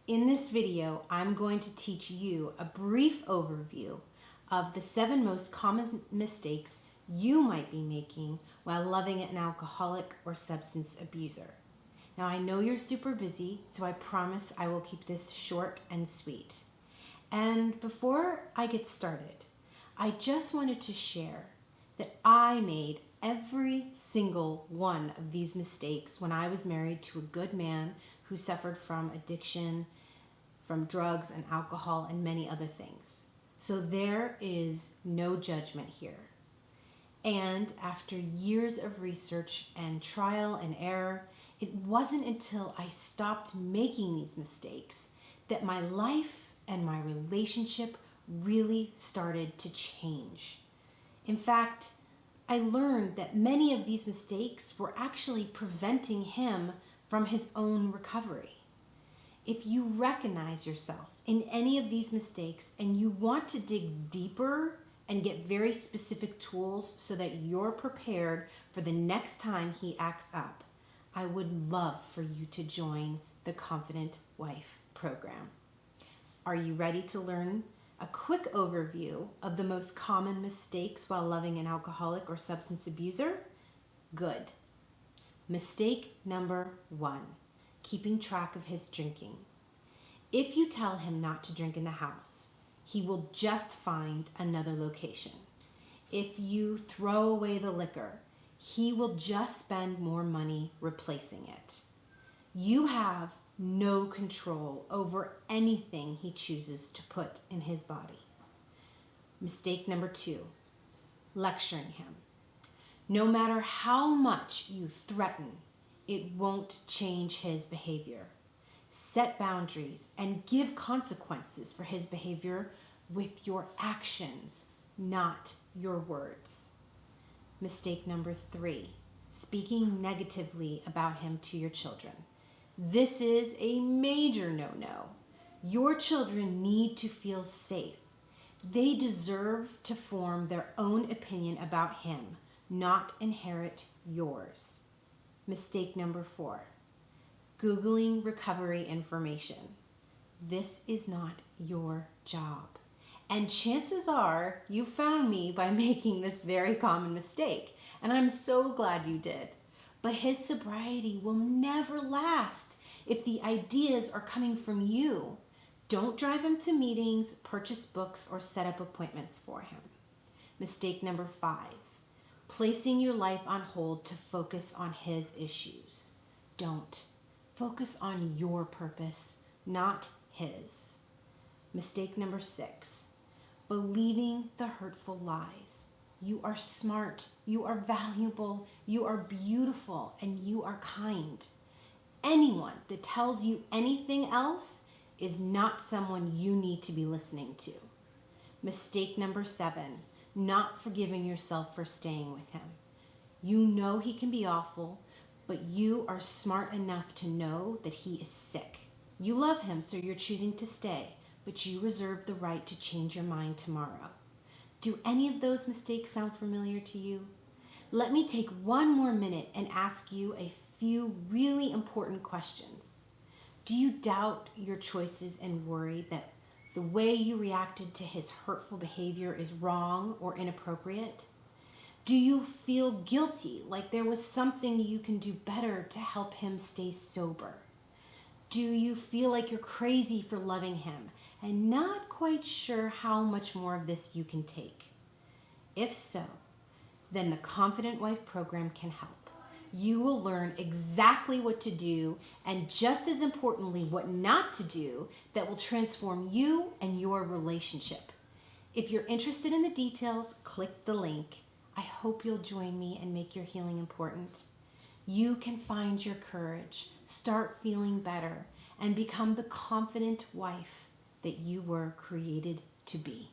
In this video, I'm going to teach you a brief overview of the 7 most common mistakes you might be making while loving an alcoholic or substance abuser. Now, I know you're super busy, so I promise I will keep this short and sweet. And before I get started, I just wanted to share that I made every single one of these mistakes when I was married to a good man who suffered from addiction, from drugs and alcohol and many other things. So there is no judgment here. And after years of research and trial and error, it wasn't until I stopped making these mistakes that my life and my relationship really started to change. In fact, I learned that many of these mistakes were actually preventing him from his own recovery. If you recognize yourself in any of these mistakes and you want to dig deeper and get very specific tools so that you're prepared for the next time he acts up, I would love for you to join the Confident Wife program. Are you ready to learn a quick overview of the most common mistakes while loving an alcoholic or substance abuser? Good. Mistake number 1, keeping track of his drinking. If you tell him not to drink in the house, he will just find another location. If you throw away the liquor, he will just spend more money replacing it. You have no control over anything he chooses to put in his body. Mistake number 2, lecturing him. No matter how much you threaten, it won't change his behavior. Set boundaries and give consequences for his behavior with your actions, not your words. Mistake number 3, speaking negatively about him to your children. This is a major no-no. Your children need to feel safe. They deserve to form their own opinion about him, not inherit yours. Mistake number 4, Googling recovery information. This is not your job. And chances are you found me by making this very common mistake, and I'm so glad you did. But his sobriety will never last if the ideas are coming from you. Don't drive him to meetings, purchase books, or set up appointments for him. Mistake number 5, placing your life on hold to focus on his issues. Don't. Focus on your purpose, not his. Mistake number 6, believing the hurtful lies. You are smart, you are valuable, you are beautiful, and you are kind. Anyone that tells you anything else is not someone you need to be listening to. Mistake number 7, not forgiving yourself for staying with him. You know he can be awful, but you are smart enough to know that he is sick. You love him, so you're choosing to stay, but you reserve the right to change your mind tomorrow. Do any of those mistakes sound familiar to you? Let me take one more minute and ask you a few really important questions. Do you doubt your choices and worry that the way you reacted to his hurtful behavior is wrong or inappropriate? Do you feel guilty, like there was something you can do better to help him stay sober? Do you feel like you're crazy for loving him and not quite sure how much more of this you can take? If so, then the Confident Wife program can help. You will learn exactly what to do and, just as importantly, what not to do that will transform you and your relationship. If you're interested in the details, click the link. I hope you'll join me and make your healing important. You can find your courage, start feeling better, and become the confident wife that you were created to be.